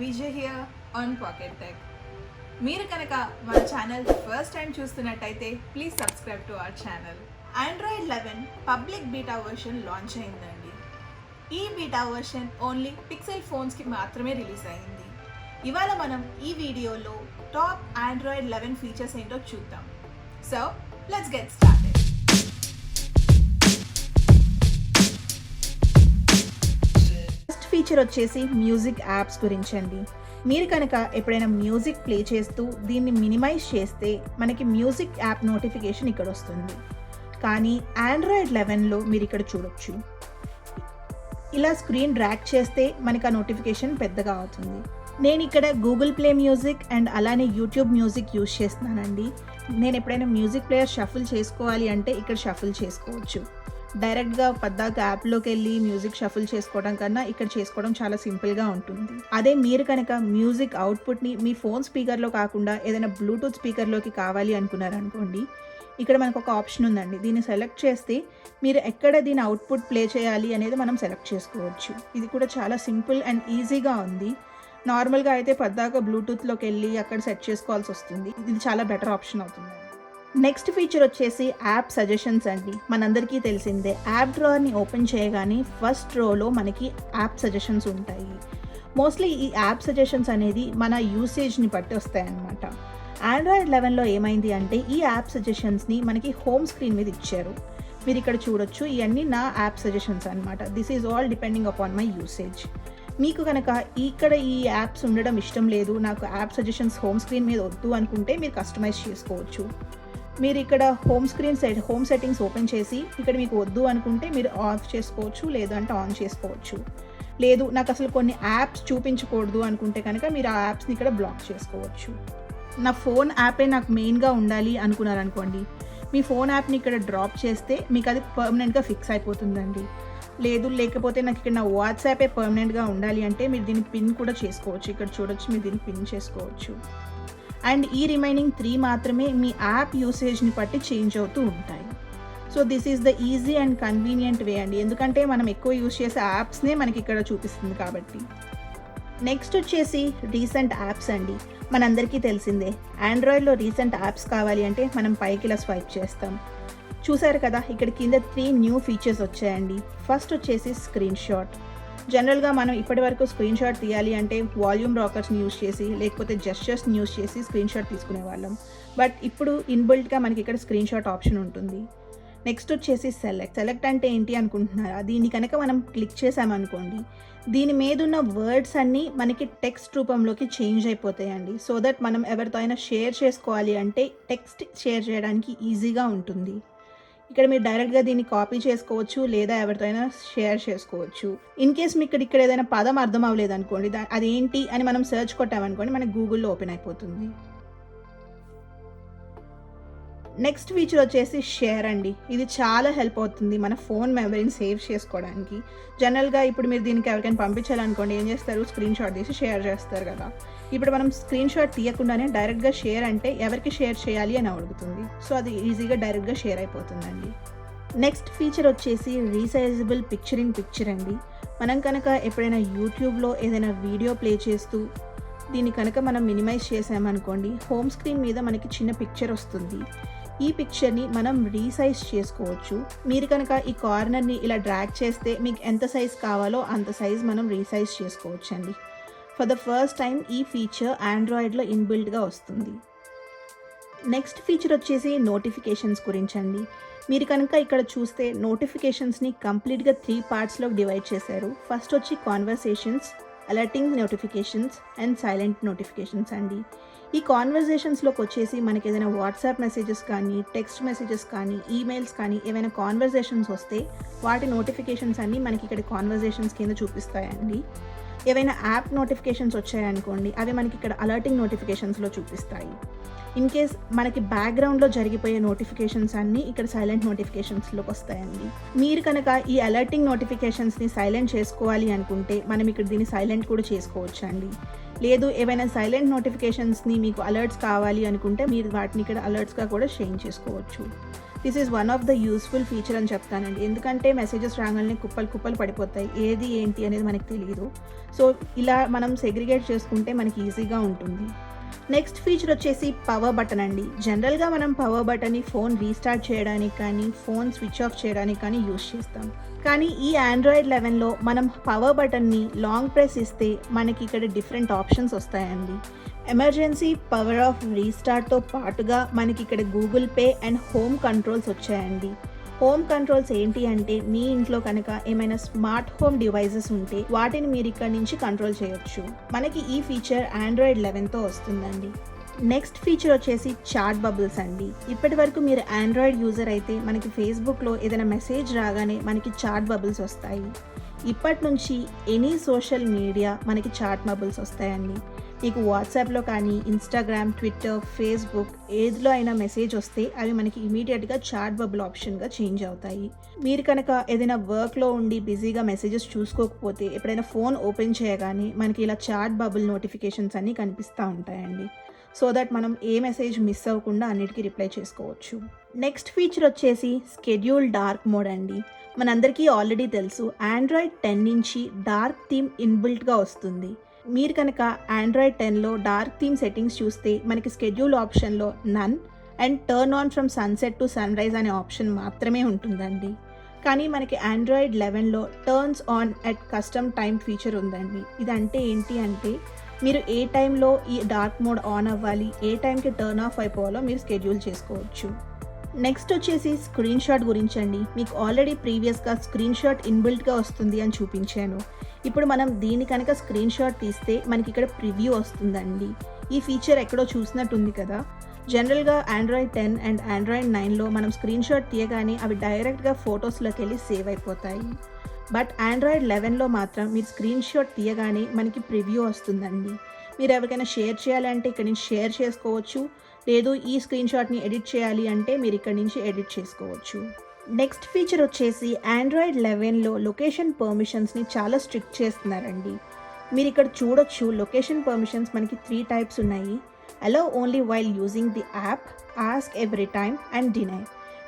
Vijay here on PocketTech. మీరు కనుక మన ఛానల్ ఫస్ట్ టైం చూస్తున్నట్టయితే please subscribe to our channel. Android 11 public beta version launch అయిందండి. ఈ బీటా వర్షన్ ఓన్లీ పిక్సెల్ ఫోన్స్కి మాత్రమే రిలీజ్ అయింది. ఇవాళ మనం ఈ వీడియోలో టాప్ ఆండ్రాయిడ్ 11 ఫీచర్స్ ఏంటో చూద్దాం. So let's get started. Feature వచ్చేసి మ్యూజిక్ యాప్స్ గురించి అండి. మీరు కనుక ఎప్పుడైనా మ్యూజిక్ ప్లే చేస్తూ దీన్ని మినిమైజ్ చేస్తే మనకి మ్యూజిక్ యాప్ నోటిఫికేషన్ ఇక్కడ వస్తుంది. కానీ ఆండ్రాయిడ్ 11లో మీరు ఇక్కడ చూడొచ్చు, ఇలా స్క్రీన్ డ్రాగ్ చేస్తే మనకి ఆ నోటిఫికేషన్ పెద్దగా అవుతుంది. నేను ఇక్కడ గూగుల్ ప్లే మ్యూజిక్ అండ్ అలానే యూట్యూబ్ మ్యూజిక్ యూజ్ చేస్తున్నానండి. నేను ఎప్పుడైనా మ్యూజిక్ ప్లేయర్ షఫుల్ చేసుకోవాలి అంటే ఇక్కడ షఫుల్ చేసుకోవచ్చు. డైరెక్ట్గా పద్దాక యాప్లోకి వెళ్ళి మ్యూజిక్ షఫుల్ చేసుకోవడం కన్నా ఇక్కడ చేసుకోవడం చాలా సింపుల్గా ఉంటుంది. అదే మీరు కనుక మ్యూజిక్ అవుట్పుట్ని మీ ఫోన్ స్పీకర్లో కాకుండా ఏదైనా బ్లూటూత్ స్పీకర్లోకి కావాలి అనుకున్నారనుకోండి, ఇక్కడ మనకు ఒక ఆప్షన్ ఉందండి. దీన్ని సెలెక్ట్ చేస్తే మీరు ఎక్కడ దీని అవుట్పుట్ ప్లే చేయాలి అనేది మనం సెలెక్ట్ చేసుకోవచ్చు. ఇది కూడా చాలా సింపుల్ అండ్ ఈజీగా ఉంది. నార్మల్గా అయితే పద్దాక బ్లూటూత్లోకి వెళ్ళి అక్కడ సెట్ చేసుకోవాల్సి వస్తుంది. ఇది చాలా బెటర్ ఆప్షన్ అవుతుంది. నెక్స్ట్ ఫీచర్ వచ్చేసి యాప్ సజెషన్స్ అండి. మనందరికీ తెలిసిందే, యాప్ డ్రావర్ని ఓపెన్ చేయగానే ఫస్ట్ రోలో మనకి యాప్ సజెషన్స్ ఉంటాయి. మోస్ట్లీ ఈ యాప్ సజెషన్స్ అనేది మన యూసేజ్ని బట్టి వస్తాయన్నమాట. ఆండ్రాయిడ్ 11లో ఏమైంది అంటే ఈ యాప్ సజెషన్స్ని మనకి హోమ్ స్క్రీన్ మీద ఇచ్చారు. మీరు ఇక్కడ చూడొచ్చు, ఇవన్నీ నా యాప్ సజెషన్స్ అనమాట. This is all depending upon my usage. మీకు కనుక ఇక్కడ ఈ యాప్స్ ఉండడం ఇష్టం లేదు, నాకు యాప్ సజెషన్స్ హోమ్ స్క్రీన్ మీద వద్దు అనుకుంటే మీరు కస్టమైజ్ చేసుకోవచ్చు. మీరు ఇక్కడ హోమ్ సెట్టింగ్స్ ఓపెన్ చేసి ఇక్కడ మీకు వద్దు అనుకుంటే మీరు ఆఫ్ చేసుకోవచ్చు, లేదంటే ఆన్ చేసుకోవచ్చు. లేదు నాకు అసలు కొన్ని యాప్స్ చూపించకూడదు అనుకుంటే కనుక మీరు ఆ యాప్స్ని ఇక్కడ బ్లాక్ చేసుకోవచ్చు. నా ఫోన్ యాపే నాకు మెయిన్గా ఉండాలి అనుకున్నారనుకోండి, మీ ఫోన్ యాప్ని ఇక్కడ డ్రాప్ చేస్తే మీకు అది పర్మనెంట్గా ఫిక్స్ అయిపోతుందండి. లేకపోతే నాకు ఇక్కడ నా వాట్సాపే పర్మనెంట్గా ఉండాలి అంటే మీరు దీన్ని పిన్ కూడా చేసుకోవచ్చు. ఇక్కడ చూడొచ్చు, మీరు దీన్ని పిన్ చేసుకోవచ్చు. అండ్ ఈ రిమైనింగ్ 3 మాత్రమే మీ యాప్ యూసేజ్ని బట్టి చేంజ్ అవుతూ ఉంటాయి. So this is the easy and convenient వే అండి, ఎందుకంటే మనం ఎక్కువ యూజ్ చేసే యాప్స్నే మనకి ఇక్కడ చూపిస్తుంది కాబట్టి. నెక్స్ట్ వచ్చేసి రీసెంట్ యాప్స్ అండి. మనందరికీ తెలిసిందే, ఆండ్రాయిడ్లో రీసెంట్ యాప్స్ కావాలి అంటే మనం పైకి ఇలా స్వైప్ చేస్తాం. చూసారు కదా, ఇక్కడ కింద 3 న్యూ ఫీచర్స్ వచ్చాయండి. ఫస్ట్ వచ్చేసి స్క్రీన్ షాట్. జనరల్గా మనం ఇప్పటి వరకు స్క్రీన్ షాట్ తీయాలి అంటే వాల్యూమ్ రాకర్స్ని యూజ్ చేసి లేకపోతే జెస్చర్స్ని యూజ్ చేసి స్క్రీన్ షాట్ తీసుకునే వాళ్ళం. బట్ ఇప్పుడు ఇన్బిల్ట్గా మనకి ఇక్కడ స్క్రీన్ షాట్ ఆప్షన్ ఉంటుంది. నెక్స్ట్ వచ్చేసి సెలెక్ట్ అంటే ఏంటి అనుకుంటున్నారా? దీన్ని కనుక మనం క్లిక్ చేసామనుకోండి, దీని మీద ఉన్న వర్డ్స్ అన్నీ మనకి టెక్స్ట్ రూపంలోకి చేంజ్ అయిపోతాయండి. సో దట్ మనం ఎవరితో అయినా షేర్ చేసుకోవాలి అంటే టెక్స్ట్ షేర్ చేయడానికి ఈజీగా ఉంటుంది. ఇక్కడ మీరు డైరెక్ట్గా దీన్ని కాపీ చేసుకోవచ్చు, లేదా ఎవరితో అయినా షేర్ చేసుకోవచ్చు. ఇన్ కేస్ మీకు ఇక్కడ ఏదైనా పదం అర్థం అవ్వలేదు అనుకోండి, అదేంటి అని మనం సెర్చ్ కొట్టామనుకోండి, మనకి గూగుల్లో ఓపెన్ అయిపోతుంది. నెక్స్ట్ ఫీచర్ వచ్చేసి షేర్ అండి. ఇది చాలా హెల్ప్ అవుతుంది మన ఫోన్ మెమరీని సేవ్ చేసుకోవడానికి. జనరల్గా ఇప్పుడు మీరు దీనికి ఎవరికైనా పంపించాలనుకోండి, ఏం చేస్తారు, స్క్రీన్ షాట్ తీసి షేర్ చేస్తారు కదా. ఇప్పుడు మనం స్క్రీన్ షాట్ తీయకుండానే డైరెక్ట్గా షేర్ అంటే ఎవరికి షేర్ చేయాలి అని అడుగుతుంది. సో అది ఈజీగా డైరెక్ట్గా షేర్ అయిపోతుందండి. నెక్స్ట్ ఫీచర్ వచ్చేసి రీసైజబుల్ పిక్చర్ అండి. మనం కనుక ఎప్పుడైనా యూట్యూబ్లో ఏదైనా వీడియో ప్లే చేస్తూ దీన్ని కనుక మనం మినిమైజ్ చేసామనుకోండి, హోమ్ స్క్రీన్ మీద మనకి చిన్న పిక్చర్ వస్తుంది. ఈ పిక్చర్ని మనం రీసైజ్ చేసుకోవచ్చు. మీరు కనుక ఈ కార్నర్ని ఇలా డ్రాగ్ చేస్తే మీకు ఎంత సైజ్ కావాలో అంత సైజ్ మనం రీసైజ్ చేసుకోవచ్చు అండి. ఫర్ ద ఫస్ట్ టైం ఈ ఫీచర్ ఆండ్రాయిడ్లో ఇన్బిల్ట్గా వస్తుంది. నెక్స్ట్ ఫీచర్ వచ్చేసి నోటిఫికేషన్స్ గురించి అండి. మీరు కనుక ఇక్కడ చూస్తే నోటిఫికేషన్స్ని కంప్లీట్గా 3 పార్ట్స్లో డివైడ్ చేశారు. ఫస్ట్ వచ్చి conversations, alerting notifications and silent notifications అండి. ఈ కాన్వర్జేషన్స్లోకి వచ్చేసి మనకి ఏదైనా వాట్సాప్ మెసేజెస్ కానీ, టెక్స్ట్ మెసేజెస్ కానీ, ఈమెయిల్స్ కానీ ఏమైనా కాన్వర్జేషన్స్ వస్తే వాటి నోటిఫికేషన్స్ అన్నీ మనకి ఇక్కడ కాన్వర్జేషన్స్ కింద చూపిస్తాయండి. ఏవైనా యాప్ నోటిఫికేషన్స్ వచ్చాయనుకోండి, అవి మనకి ఇక్కడ అలర్టింగ్ నోటిఫికేషన్స్లో చూపిస్తాయి. ఇన్ కేస్ మనకి బ్యాక్గ్రౌండ్లో జరిగిపోయే నోటిఫికేషన్స్ అన్నీ ఇక్కడ సైలెంట్ నోటిఫికేషన్స్లోకి వస్తాయండి. మీరు కనుక ఈ అలర్టింగ్ నోటిఫికేషన్స్ని సైలెంట్ చేసుకోవాలి అనుకుంటే మనం ఇక్కడ దీన్ని సైలెంట్ కూడా చేసుకోవచ్చు అండి. లేదు ఏవైనా సైలెంట్ నోటిఫికేషన్స్ని మీకు అలర్ట్స్ కావాలి అనుకుంటే మీరు వాటిని ఇక్కడ అలర్ట్స్గా కూడా చేంజ్ చేసుకోవచ్చు. This is one of the useful feature అని చెప్తానండి. ఎందుకంటే మెసేజెస్ రాగానే కుప్పలు పడిపోతాయి, ఏది ఏంటి అనేది మనకి తెలియదు. సో ఇలా మనం సెగ్రిగేట్ చేసుకుంటే మనకి ఈజీగా ఉంటుంది. నెక్స్ట్ ఫీచర్ వచ్చేసి పవర్ బటన్ అండి. జనరల్గా మనం పవర్ బటన్ని ఫోన్ రీస్టార్ట్ చేయడానికి కానీ ఫోన్ స్విచ్ ఆఫ్ చేయడానికి కానీ యూస్ చేస్తాం. కానీ ఈ ఆండ్రాయిడ్ 11లో మనం పవర్ బటన్ని లాంగ్ ప్రెస్ ఇస్తే మనకి ఇక్కడ డిఫరెంట్ ఆప్షన్స్ వస్తాయండి. ఎమర్జెన్సీ, పవర్ ఆఫ్, రీస్టార్ట్తో పాటుగా మనకి ఇక్కడ Google pay and home controls వచ్చాయండి. హోమ్ కంట్రోల్స్ ఏంటి అంటే మీ ఇంట్లో కనుక ఏమైనా స్మార్ట్ హోమ్ డివైజెస్ ఉంటే వాటిని మీరు ఇక్కడ నుంచి కంట్రోల్ చేయొచ్చు. మనకి ఈ ఫీచర్ ఆండ్రాయిడ్ 11తో వస్తుందండి. నెక్స్ట్ ఫీచర్ వచ్చేసి చాట్ బబుల్స్ అండి. ఇప్పటి వరకు మీరు ఆండ్రాయిడ్ యూజర్ అయితే మనకి ఫేస్బుక్లో ఏదైనా మెసేజ్ రాగానే మనకి చాట్ బబుల్స్ వస్తాయి. ఇప్పటి నుంచి ఎనీ సోషల్ మీడియా మనకి చాట్ బబుల్స్ వస్తాయండి. మీకు వాట్సాప్లో కానీ ఇన్స్టాగ్రామ్, ట్విట్టర్, ఫేస్బుక్ ఏదిలో అయినా మెసేజ్ వస్తే అవి మనకి ఇమీడియట్గా చాట్ బబుల్ ఆప్షన్గా చేంజ్ అవుతాయి. మీరు కనుక ఏదైనా వర్క్లో ఉండి బిజీగా మెసేజెస్ చూసుకోకపోతే ఎప్పుడైనా ఫోన్ ఓపెన్ చేయగానే మనకి ఇలా చాట్ బబుల్ నోటిఫికేషన్స్ అన్నీ కనిపిస్తూ ఉంటాయండి. సో దట్ మనం ఏ మెసేజ్ మిస్ అవ్వకుండా అన్నిటికీ రిప్లై చేసుకోవచ్చు. నెక్స్ట్ ఫీచర్ వచ్చేసి స్కెడ్యూల్ డార్క్ మోడ్ అండి. మనందరికీ ఆల్రెడీ తెలుసు ఆండ్రాయిడ్ 10 నుంచి డార్క్ థీమ్ ఇన్బిల్ట్గా వస్తుంది. మీరు కనుక ఆండ్రాయిడ్ 10లో డార్క్ థీమ్ సెట్టింగ్స్ చూస్తే మనకి స్కెడ్యూల్ ఆప్షన్లో none and turn on from sunset to sunrise అనే ఆప్షన్ మాత్రమే ఉంటుందండి. కానీ మనకి ఆండ్రాయిడ్ 11లో turns on at custom time feature ఉందండి. ఇదంటే ఏంటి అంటే మీరు ఏ టైంలో ఈ డార్క్ మోడ్ ఆన్ అవ్వాలి, ఏ టైంకి టర్న్ ఆఫ్ అయిపోవాలో మీరు స్కెడ్యూల్ చేసుకోవచ్చు. నెక్స్ట్ వచ్చేసి స్క్రీన్ షాట్ గురించి అండి. మీకు ఆల్రెడీ ప్రీవియస్గా స్క్రీన్ షాట్ ఇన్బిల్ట్గా వస్తుంది అని చూపించాను. ఇప్పుడు మనం దీని కనుక స్క్రీన్ షాట్ తీస్తే మనకి ఇక్కడ ప్రివ్యూ వస్తుందండి. ఈ ఫీచర్ ఎక్కడో చూసినట్టుంది కదా. జనరల్గా ఆండ్రాయిడ్ 10 అండ్ ఆండ్రాయిడ్ 9లో మనం స్క్రీన్ షాట్ తీయగానే అవి డైరెక్ట్గా ఫొటోస్లోకి వెళ్ళి సేవ్ అయిపోతాయి. బట్ ఆండ్రాయిడ్ 11లో మాత్రం మీరు స్క్రీన్ షాట్ తీయగానే మనకి ప్రివ్యూ వస్తుందండి. మీరు ఎవరికైనా షేర్ చేయాలంటే ఇక్కడ నుంచి షేర్ చేసుకోవచ్చు, లేదు ఈ స్క్రీన్ షాట్ని ఎడిట్ చేయాలి అంటే మీరు ఇక్కడ నుంచి ఎడిట్ చేసుకోవచ్చు. నెక్స్ట్ ఫీచర్ వచ్చేసి ఆండ్రాయిడ్ 11లో లొకేషన్ పర్మిషన్స్ని చాలా స్ట్రిక్ట్ చేస్తున్నారండి. మీరు ఇక్కడ చూడొచ్చు లొకేషన్ పర్మిషన్స్ మనకి 3 టైప్స్ ఉన్నాయి. Allow only while using the app, ask every time and deny.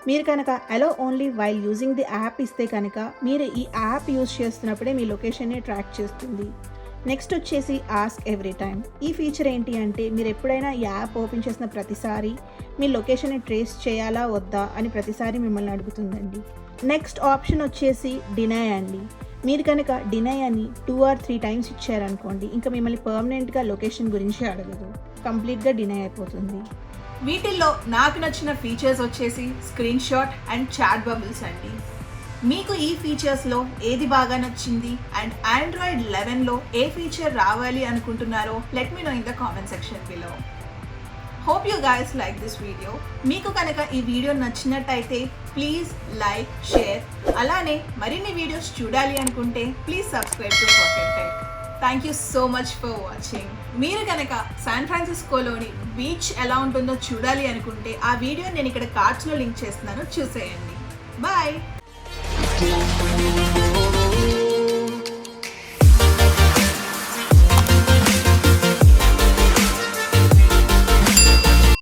మీరు కనుక allow only while using the app ఇస్తే కనుక మీరు ఈ యాప్ యూజ్ చేస్తున్నప్పుడే మీ లొకేషన్ని ట్రాక్ చేస్తుంది. నెక్స్ట్ వచ్చేసి ఆస్క్ ఎవ్రీ టైమ్. ఈ ఫీచర్ ఏంటి అంటే మీరు ఎప్పుడైనా ఈ యాప్ ఓపెన్ చేసిన ప్రతిసారి మీ లొకేషన్ని ట్రేస్ చేయాలా వద్దా అని ప్రతిసారి మిమ్మల్ని అడుగుతుందండి. నెక్స్ట్ ఆప్షన్ వచ్చేసి డినై అండి. మీరు కనుక డినై అని 2 or 3 టైమ్స్ ఇచ్చారనుకోండి ఇంకా మిమ్మల్ని పర్మనెంట్గా లొకేషన్ గురించి అడగదు, కంప్లీట్గా డినై అయిపోతుంది. వీటిల్లో నాకు నచ్చిన ఫీచర్స్ వచ్చేసి screenshot and chat bubbles అండి. మీకు ఈ ఫీచర్స్లో ఏది బాగా నచ్చింది అండ్ ఆండ్రాయిడ్ 11లో ఏ ఫీచర్ రావాలి అనుకుంటున్నారో let me know in the comment section below. Hope you guys like this video. మీకు కనుక ఈ వీడియో నచ్చినట్టయితే ప్లీజ్ లైక్, షేర్, అలానే మరిన్ని వీడియోస్ చూడాలి అనుకుంటే please subscribe to PocketTech. Thank you so much for watching. మీరు కనుక శాన్ ఫ్రాన్సిస్కోలోని బీచ్ ఎలా ఉంటుందో చూడాలి అనుకుంటే ఆ వీడియో నేను ఇక్కడ కార్డ్స్లో లింక్ చేస్తున్నాను, చూసేయండి. బాయ్.